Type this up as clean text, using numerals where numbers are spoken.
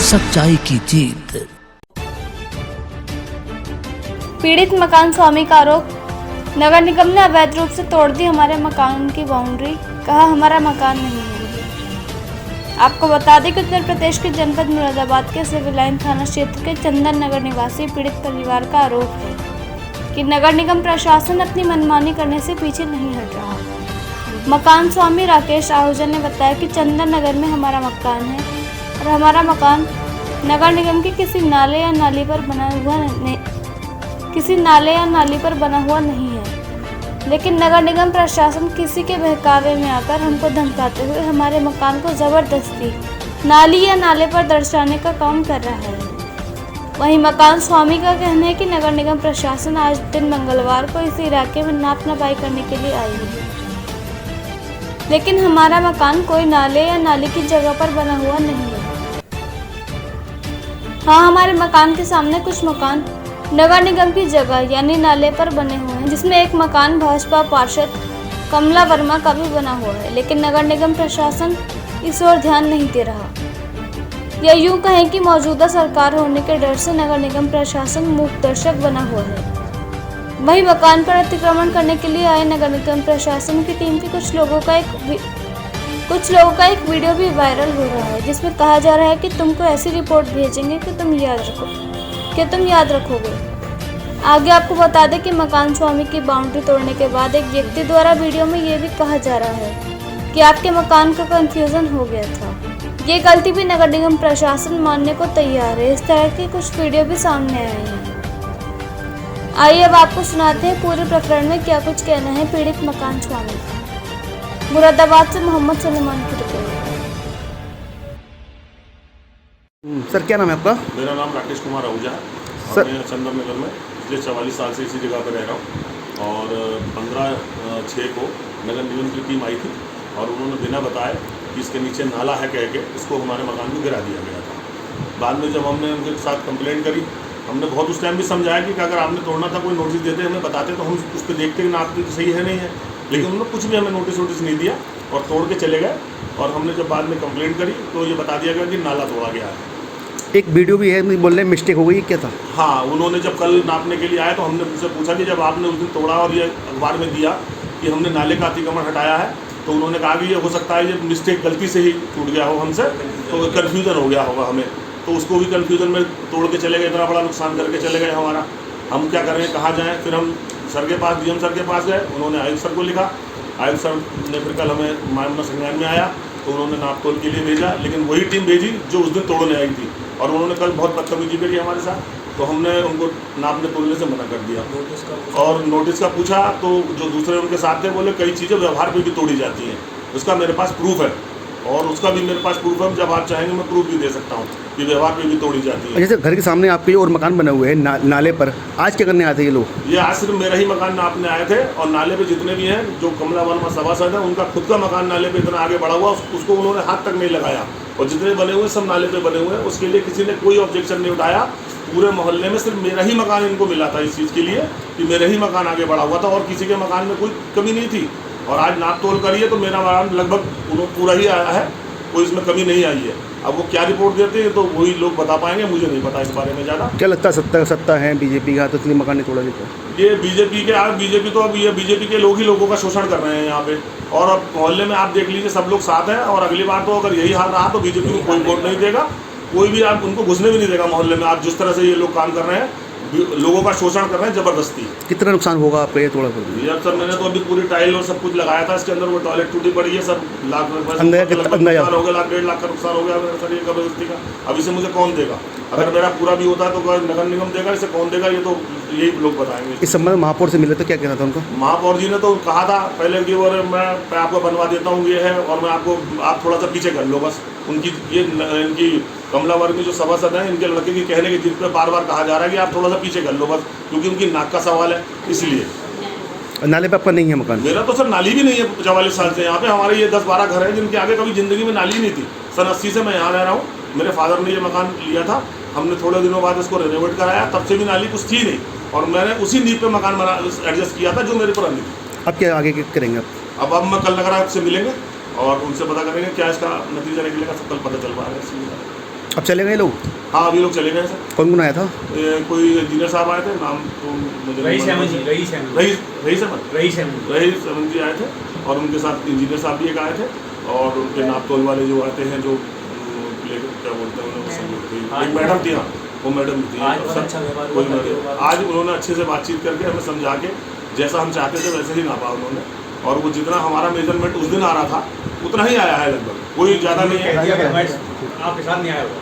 सच्चाई की जीत। पीड़ित मकान स्वामी का आरोप, नगर निगम ने अवैध रूप से तोड़ दी हमारे मकान की बाउंड्री, कहा हमारा मकान नहीं है। आपको बता दें कि उत्तर प्रदेश के जनपद मुरादाबाद के सिविल लाइन थाना क्षेत्र के चंदन नगर निवासी पीड़ित परिवार का आरोप है कि नगर निगम प्रशासन अपनी मनमानी करने से पीछे नहीं हट रहा। मकान स्वामी राकेश आहूजा ने बताया कि चंदन नगर में हमारा मकान है और हमारा मकान नगर निगम के किसी नाले या नाली पर बना हुआ नहीं है, लेकिन नगर निगम प्रशासन किसी के बहकावे में आकर हमको धमकाते हुए हमारे मकान को जबरदस्ती नाली या नाले पर दर्शाने का काम कर रहा है। वहीं मकान स्वामी का कहना है कि नगर निगम प्रशासन आज दिन मंगलवार को इस इलाके में नाप नपाई करने के लिए आई है, लेकिन हमारा मकान कोई नाले या नाली की जगह पर बना हुआ नहीं है। हाँ, हमारे मकान के सामने कुछ मकान नगर निगम की जगह यानी नाले पर बने हुए हैं, जिसमें एक मकान भाजपा पार्षद कमला वर्मा का भी बना हुआ है, लेकिन नगर निगम प्रशासन इस ओर ध्यान नहीं दे रहा। या यूं कहें कि मौजूदा सरकार होने के डर से नगर निगम प्रशासन मूक दर्शक बना हुआ है। वहीं मकान पर अतिक्रमण करने के लिए आए नगर निगम प्रशासन की टीम के कुछ लोगों का एक वीडियो भी वायरल हो रहा है, जिसमें कहा जा रहा है कि तुमको ऐसी रिपोर्ट भेजेंगे कि तुम याद रखोगे। आगे आपको बता दें कि मकान स्वामी की बाउंड्री तोड़ने के बाद एक व्यक्ति द्वारा वीडियो में ये भी कहा जा रहा है कि आपके मकान का कंफ्यूजन हो गया था। ये गलती भी नगर निगम प्रशासन मानने को तैयार है। इस तरह के कुछ वीडियो भी सामने आए हैं। आइए अब आपको सुनाते हैं पूरे प्रकरण में क्या कुछ कहना है पीड़ित मकान स्वामी का। मुरादाबाद से मोहम्मद सलेमान की रिपोर्ट। सर क्या नाम है आपका? मेरा नाम राकेश कुमार आहूजा है और मैं चंदन नगर में पिछले 44 साल से इसी जगह पर रह रहा हूँ। और 15/6 को नगर निगम की टीम आई थी और उन्होंने बिना बताए कि इसके नीचे नाला है कह के इसको हमारे मकान को गिरा दिया गया था। बाद में जब हमने उनके साथ कंप्लेंट करी, हमने बहुत उस टाइम भी समझाया कि अगर आपने तोड़ना था कोई नोटिस देते हमें बताते तो हम उस पर देखते कि नाप तो सही है नहीं है, लेकिन उन्होंने कुछ भी हमें नोटिस नहीं दिया और तोड़ के चले गए। और हमने जब बाद में कंप्लेंट करी तो ये बता दिया गया कि नाला तोड़ा गया है। एक वीडियो भी है, बोल रहे मिस्टेक हो गई, क्या था? हाँ, उन्होंने जब कल नापने के लिए आए तो हमने उनसे पूछा कि जब आपने उस दिन तोड़ा और ये अखबार में दिया कि हमने नाले का अतिक्रमण हटाया है, तो उन्होंने कहा कि ये हो सकता है ये मिस्टेक गलती से ही टूट गया हो हमसे, तो कन्फ्यूज़न हो गया होगा हमें, तो उसको भी कन्फ्यूज़न में तोड़ के चले गए, इतना बड़ा नुकसान करके चले गए हमारा। हम क्या करें, कहाँ जाएँ? फिर हम सर के पास, डीएम सर के पास गए, उन्होंने आयुक्त सर को लिखा। आयुक्त सर ने फिर कल हमें मामला संज्ञान में आया तो उन्होंने नाप तोल के लिए भेजा, लेकिन वही टीम भेजी जो उस दिन तोड़ने आई थी और उन्होंने कल बहुत बदतमीजी करी हमारे साथ, तो हमने उनको नापने तोड़ने से मना कर दिया। और नोटिस का पूछा तो जो दूसरे उनके साथ थे बोले कई चीज़ें व्यवहार पे भी तोड़ी जाती हैं, उसका मेरे पास प्रूफ है और उसका भी मेरे पास प्रूफ है, जब आप चाहेंगे मैं प्रूफ भी दे सकता हूँ कि व्यवहार पे भी तोड़ी जाती है। जैसे घर के सामने आपके और मकान बने हुए हैं नाले पर, आज क्या करने आते ये लोग? ये आज सिर्फ मेरा ही मकान नापने आए थे और नाले पे जितने भी हैं जो कमला वर्मा सभासद है उनका खुद का मकान नाले पे इतना आगे बढ़ा हुआ उसको उन्होंने हाथ तक नहीं लगाया, और जितने बने हुए सब नाले पे बने हुए हैं, उसके लिए किसी ने कोई ऑब्जेक्शन नहीं उठाया। पूरे मोहल्ले में सिर्फ मेरा ही मकान इनको मिला था इस चीज़ के लिए कि मेरा ही मकान आगे बढ़ा हुआ था और किसी के मकान में कोई कमी नहीं थी। और आज नाप तोल करिए तो मेरा मकान लगभग पूरा ही आया है, कोई इसमें कमी नहीं आई है। अब वो क्या रिपोर्ट देते हैं तो वही लोग बता पाएंगे, मुझे नहीं पता इस बारे में ज़्यादा। क्या लगता है सत्ता है बीजेपी का, तो इसलिए मकान नहीं तोड़ा जाता? ये बीजेपी के बीजेपी तो अब ये बीजेपी के लोग ही लोगों का शोषण कर रहे हैं यहाँ पे, और अब मोहल्ले में आप देख लीजिए सब लोग साथ हैं, और अगली बार तो अगर यही हाल रहा तो बीजेपी को कोई वोट नहीं देगा, कोई भी आप उनको घुसने भी नहीं देगा मोहल्ले में। आप जिस तरह से ये लोग काम कर रहे हैं, लोगों का शोषण कर रहे हैं ज़बरदस्ती। कितना नुकसान होगा आपका ये तोड़ा? यार सर मैंने तो अभी पूरी टाइल और सब कुछ लगाया था इसके अंदर, वो टॉयलेट टूटी पड़ी है, सब लाख हो गया, लाख 1.5 लाख का नुकसान हो गया सर ये ज़बरदस्ती का। अब इसे मुझे कौन देगा? अगर मेरा पूरा भी होता है तो नगर निगम देगा, इसे कौन देगा ये तो यही लोग बताएंगे। इस संबंध में महापौर से मिले तो क्या कहना था उनका? महापौर जी ने तो कहा था पहले कि और मैं आपको बनवा देता हूँ ये है, और मैं आपको आप थोड़ा सा पीछे कर लो बस। इनकी कमला वर्ग में जो सभासद हैं इनके लड़के की कहने की जिद पे बार बार कहा जा रहा है कि आप थोड़ा सा पीछे कर लो बस, क्योंकि उनकी नाक का सवाल है इसलिए। नाले पे आपका नहीं है मकान? मेरा तो सर नाली भी नहीं है 44 साल से यहाँ पे। हमारे ये 10-12 घर हैं जिनके आगे कभी ज़िंदगी में नाली नहीं थी। सन 80 से मैं यहाँ रह रहा हूँ। मेरे फादर ने ये मकान लिया था, हमने थोड़े दिनों बाद इसको रेनोवेट कराया, तब से भी नाली कुछ थी नहीं, और मैंने उसी नींव पे मकान बना एडजस्ट किया था जो मेरे पुरानी थी। अब क्या आगे करेंगे आप? अब मैं कल नगर आयुक्त से मिलेंगे और उनसे पता करेंगे क्या इसका नतीजा निकलेगा, सब कल पता चल पाएगा। अब चले गए लोग? हाँ अभी लोग चले गए सर। कौन कौन आया था? कोई इंजीनियर साहब आए थे, नाम तो मुझे रईस अहमद जी आए थे, और उनके साथ इंजीनियर साहब भी एक आए थे, और उनके नाप तोल वाले जो आते हैं, जो क्या बोलते हैं उन्हें, एक मैडम थी, हाँ वो मैडम थी। आज उन्होंने अच्छे से बातचीत करके हमें समझा के जैसा हम चाहते थे वैसे ही नापा उन्होंने, और वो जितना हमारा मेजरमेंट उस दिन आ रहा था उतना ही आया है लगभग, कोई ज़्यादा नहीं है। आपके साथ नहीं आया होगा।